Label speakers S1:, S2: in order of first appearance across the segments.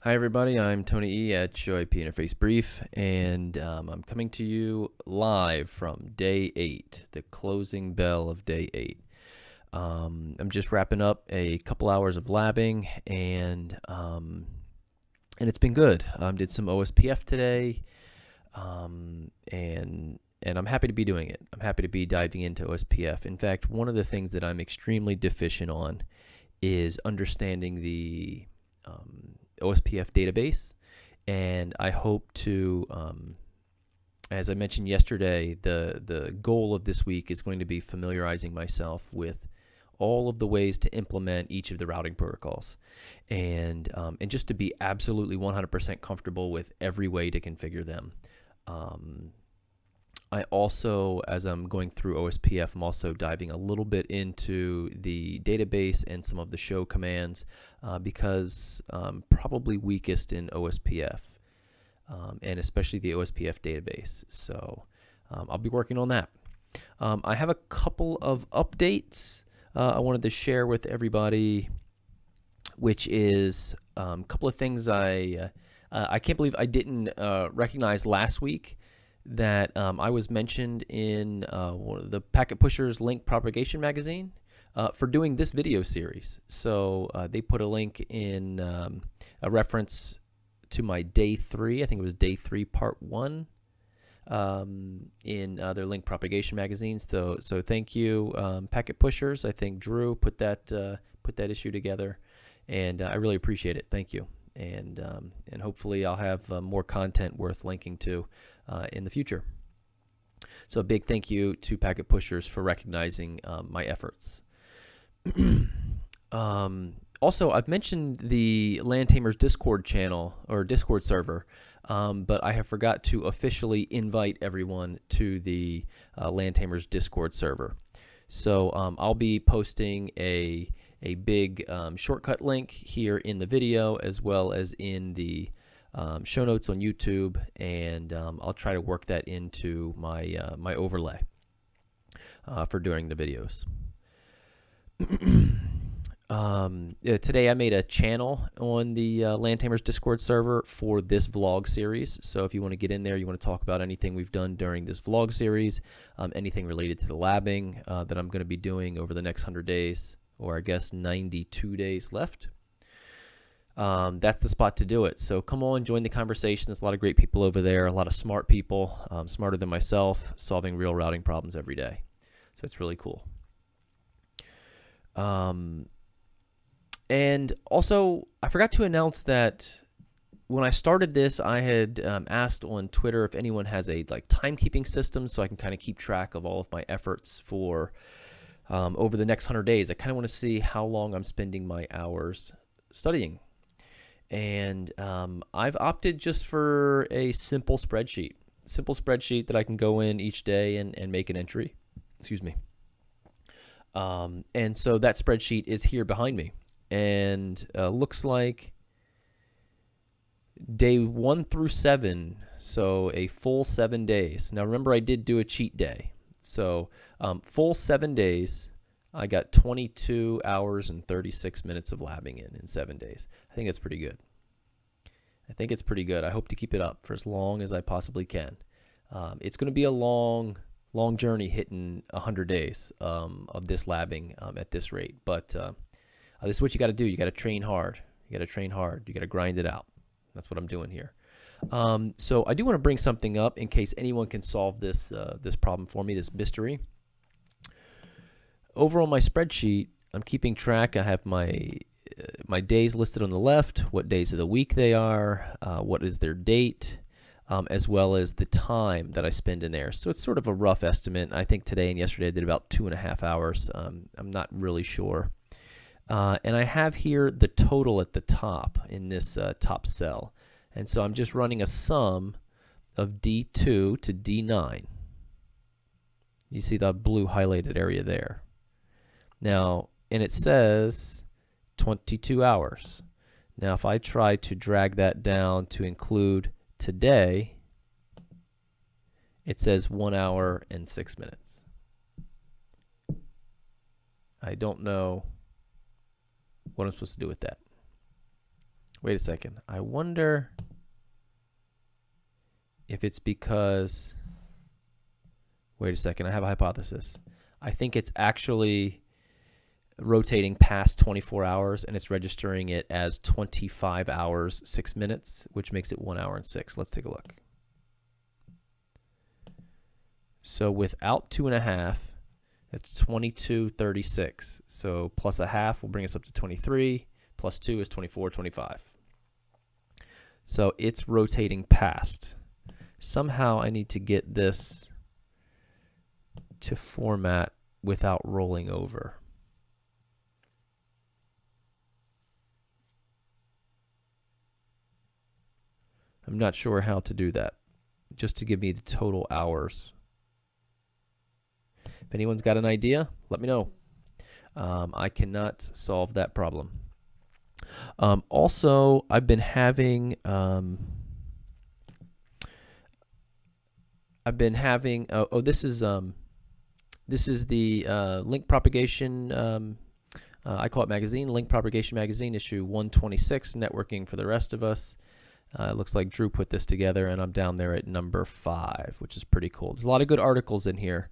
S1: Hi everybody, I'm Tony E at Show IP Interface Brief, and I'm coming to you live from day 8, the closing bell of day 8. I'm just wrapping up a couple hours of labbing, and it's been good. Did some OSPF today, and I'm happy to be doing it. I'm happy to be diving into OSPF. In fact, one of the things that I'm extremely deficient on is understanding the OSPF database, and I hope to, as I mentioned yesterday, the goal of this week is going to be familiarizing myself with all of the ways to implement each of the routing protocols, and just to be absolutely 100% comfortable with every way to configure them. I also, as I'm going through OSPF, I'm also diving a little bit into the database and some of the show commands because I'm probably weakest in OSPF and especially the OSPF database. So I'll be working on that. I have a couple of updates I wanted to share with everybody, which is a couple of things I can't believe I didn't recognize last week. That I was mentioned in one of the Packet Pushers link propagation magazine for doing this video series. So they put a link in a reference to my day 3, I think it was day 3 part 1 in their link propagation magazines. So thank you, Packet Pushers. I think Drew put that issue together, and I really appreciate it. Thank you. And hopefully I'll have more content worth linking to in the future. So a big thank you to Packet Pushers for recognizing my efforts. Also, I've mentioned the LAN Tamers Discord channel or Discord server, but I have forgot to officially invite everyone to the LAN Tamers Discord server. So I'll be posting a big shortcut link here in the video as well as in the show notes on YouTube, and I'll try to work that into my my overlay for doing the videos. Today I made a channel on the LAN Tamers Discord server for this vlog series. So if you want to get in there, you want to talk about anything we've done during this vlog series, anything related to the labbing that I'm going to be doing over the next 100 days, or I guess 92 days left. That's the spot to do it. So come on, join the conversation. There's a lot of great people over there, a lot of smart people, smarter than myself, solving real routing problems every day. So it's really cool. And also, I forgot to announce that when I started this, I had asked on Twitter if anyone has a timekeeping system so I can kind of keep track of all of my efforts for over the next 100 days. I kind of want to see how long I'm spending my hours studying. And I've opted just for a simple spreadsheet that I can go in each day and make an entry. Excuse me. And so that spreadsheet is here behind me, and looks like day 1 through 7, so a full 7 days. Now remember, I did do a cheat day, so full 7 days. I got 22 hours and 36 minutes of labbing in 7 days. I think that's pretty good. I hope to keep it up for as long as I possibly can. It's going to be a long journey hitting 100 days of this labbing at this rate. But this is what you got to do. You got to train hard. You got to grind it out. That's what I'm doing here. So I do want to bring something up in case anyone can solve this this problem for me, this mystery. Over on my spreadsheet, I'm keeping track. I have my days listed on the left, what days of the week they are, what is their date, as well as the time that I spend in there. So it's sort of a rough estimate. I think today and yesterday I did about 2.5 hours. I'm not really sure. And I have here the total at the top in this top cell. And so I'm just running a sum of D2 to D9. You see the blue highlighted area there. Now, and it says 22 hours. Now, if I try to drag that down to include today, it says 1 hour and 6 minutes. I don't know what I'm supposed to do with that. Wait a second. I wonder if it's because, wait a second, I have a hypothesis. I think it's actually rotating past 24 hours and it's registering it as 25 hours, 6 minutes, which makes it 1 hour and 6. Let's take a look. So without 2.5, it's 22:36. So plus a half will bring us up to 23. Plus 2 is 24:25. So it's rotating past. Somehow I need to get this to format without rolling over. I'm not sure how to do that, just to give me the total hours. If anyone's got an idea, let me know. I cannot solve that problem. Also, I've been having this is the link propagation. I call it magazine, link propagation magazine, issue 126, networking for the rest of us. It looks like Drew put this together, and I'm down there at number 5, which is pretty cool. There's a lot of good articles in here.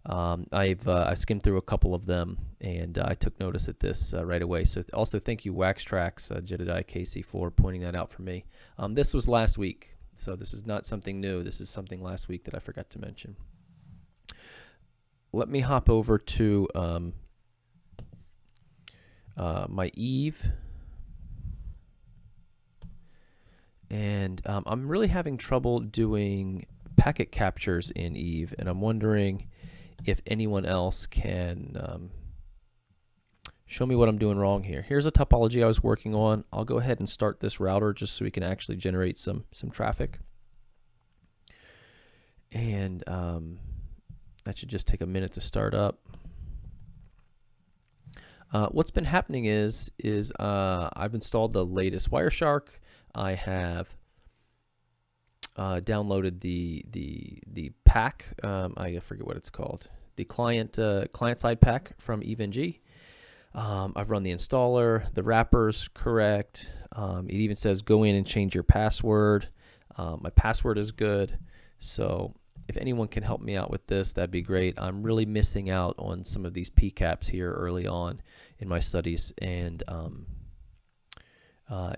S1: I skimmed through a couple of them, and I took notice at this right away. So also thank you, Wax Tracks, Jedediah Casey, for pointing that out for me. This was last week, so this is not something new. This is something last week that I forgot to mention. Let me hop over to my Eve. And I'm really having trouble doing packet captures in Eve, and I'm wondering if anyone else can show me what I'm doing wrong here. Here's a topology I was working on. I'll go ahead and start this router just so we can actually generate some traffic. And that should just take a minute to start up. What's been happening is I've installed the latest Wireshark. I have downloaded the pack. I forget what it's called. The client side pack from EVE-NG. I've run the installer. The wrapper's correct. It even says go in and change your password. My password is good. So if anyone can help me out with this, that'd be great. I'm really missing out on some of these PCAPs here early on in my studies, and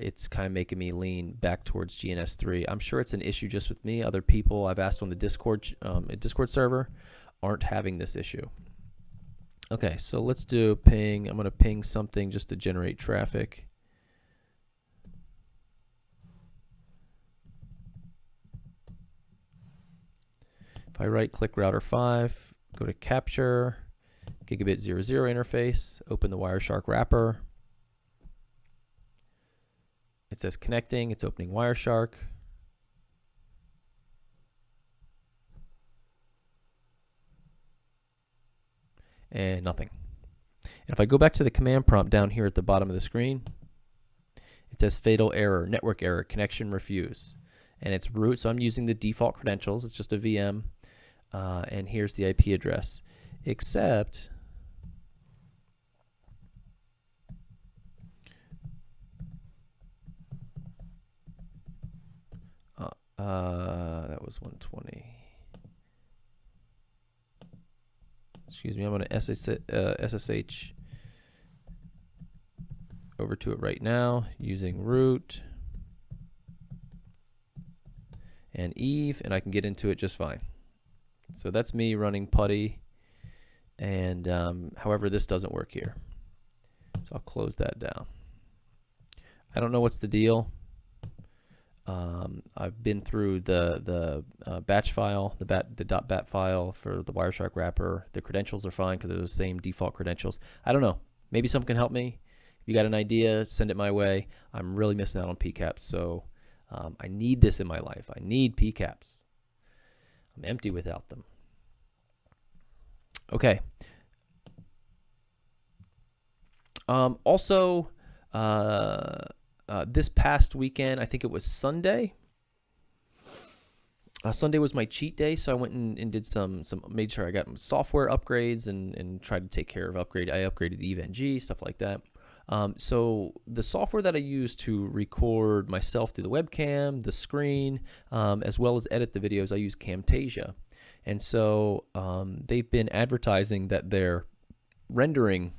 S1: it's kind of making me lean back towards GNS3. I'm sure it's an issue just with me. Other people I've asked on the Discord server aren't having this issue. Okay, so let's do ping. I'm going to ping something just to generate traffic. If I right-click router 5, go to capture, gigabit 00 interface, open the Wireshark wrapper. It says connecting, it's opening Wireshark. And nothing. And if I go back to the command prompt down here at the bottom of the screen, it says fatal error, network error, connection refuse. And it's root, so I'm using the default credentials. It's just a VM. And here's the IP address. Except that was 120. Excuse me, I'm going to SSH over to it right now using root and Eve, and I can get into it just fine. So that's me running putty, and however, this doesn't work here. So I'll close that down. I don't know what's the deal. I've been through the batch file, the .bat file for the Wireshark wrapper. The credentials are fine because they're the same default credentials. I don't know. Maybe someone can help me. If you got an idea, send it my way. I'm really missing out on PCAPs, so I need this in my life. I need PCAPs. I'm empty without them. Okay. Also, this past weekend, I think it was Sunday. Sunday was my cheat day, so I went and did made sure I got some software upgrades and tried to take care of I upgraded EVE-NG, stuff like that. So the software that I use to record myself through the webcam, the screen, as well as edit the videos, I use Camtasia. And so they've been advertising that their rendering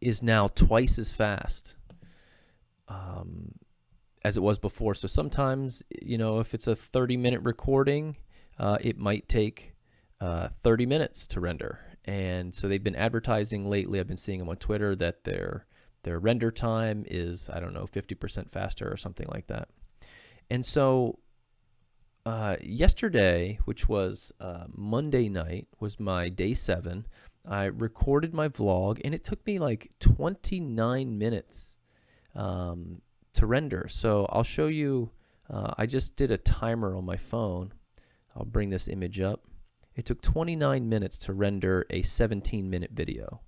S1: is now twice as fast as it was before. So sometimes, you know, if it's a 30-minute recording, it might take 30 minutes to render. And so they've been advertising lately. I've been seeing them on Twitter that their render time is, I don't know, 50% faster or something like that. And so yesterday, which was Monday night, was my day 7. I recorded my vlog, and it took me like 29 minutes to render. So I'll show you. I just did a timer on my phone. I'll bring this image up. It took 29 minutes to render a 17-minute video.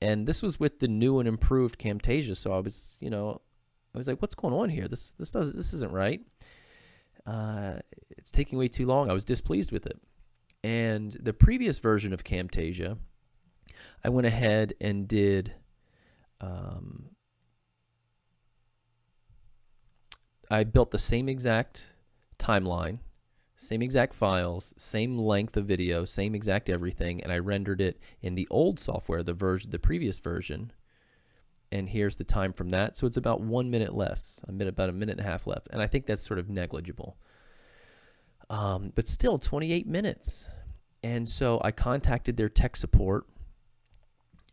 S1: And this was with the new and improved Camtasia. So I was, you know, I was like, what's going on here? This isn't right. It's taking way too long. I was displeased with it. And the previous version of Camtasia, I went ahead and did I built the same exact timeline, same exact files, same length of video, same exact everything, and I rendered it in the old software, the previous version. And here's the time from that. So it's about 1 minute less, about a minute and a half left. And I think that's sort of negligible. But still 28 minutes. And so I contacted their tech support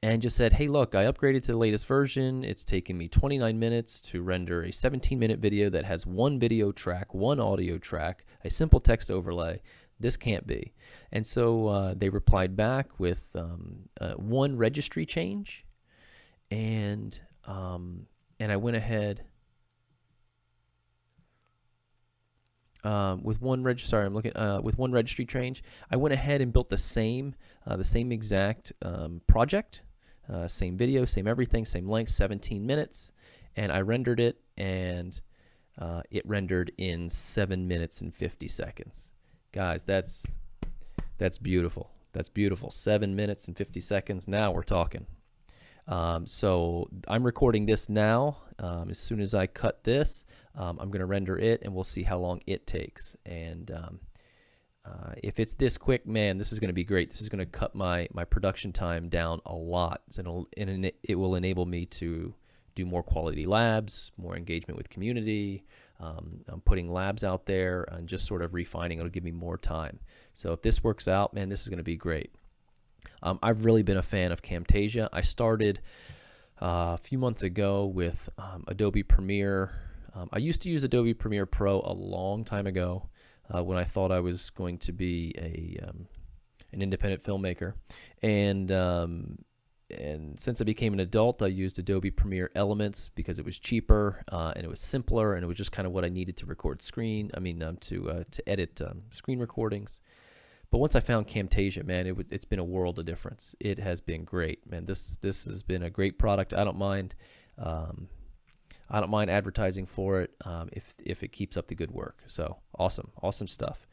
S1: and just said, hey, look, I upgraded to the latest version. It's taken me 29 minutes to render a 17-minute video that has 1 video track, 1 audio track, a simple text overlay. This can't be. And so they replied back with 1 registry change. And I went ahead with one with 1 registry change. I went ahead and built the same exact project, same video, same everything, same length, 17 minutes, and I rendered it, and it rendered in 7 minutes and 50 seconds. Guys, that's beautiful. That's beautiful. 7 minutes and 50 seconds. Now we're talking. So I'm recording this now. As soon as I cut this, I'm going to render it, and we'll see how long it takes. And if it's this quick, man, this is going to be great. This is going to cut my production time down a lot. So it will enable me to do more quality labs, more engagement with community. I'm putting labs out there and just sort of refining. It'll give me more time. So if this works out, man, this is going to be great. I've really been a fan of Camtasia. I started a few months ago with Adobe Premiere. I used to use Adobe Premiere Pro a long time ago when I thought I was going to be an independent filmmaker. And since I became an adult, I used Adobe Premiere Elements because it was cheaper and it was simpler, and it was just kind of what I needed to record to edit screen recordings. But once I found Camtasia, man, it's been a world of difference. It has been great, man. This has been a great product. I don't mind advertising for it if it keeps up the good work. So awesome stuff.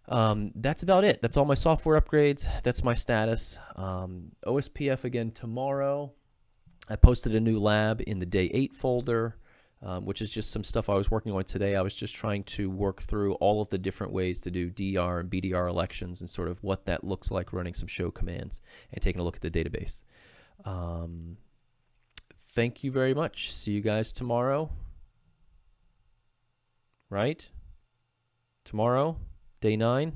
S1: That's about it. That's all my software upgrades. That's my status. OSPF again tomorrow. I posted a new lab in the day 8 folder. Which is just some stuff I was working on today. I was just trying to work through all of the different ways to do DR and BDR elections and sort of what that looks like running some show commands and taking a look at the database. Thank you very much. See you guys tomorrow. Right? Tomorrow, day 9.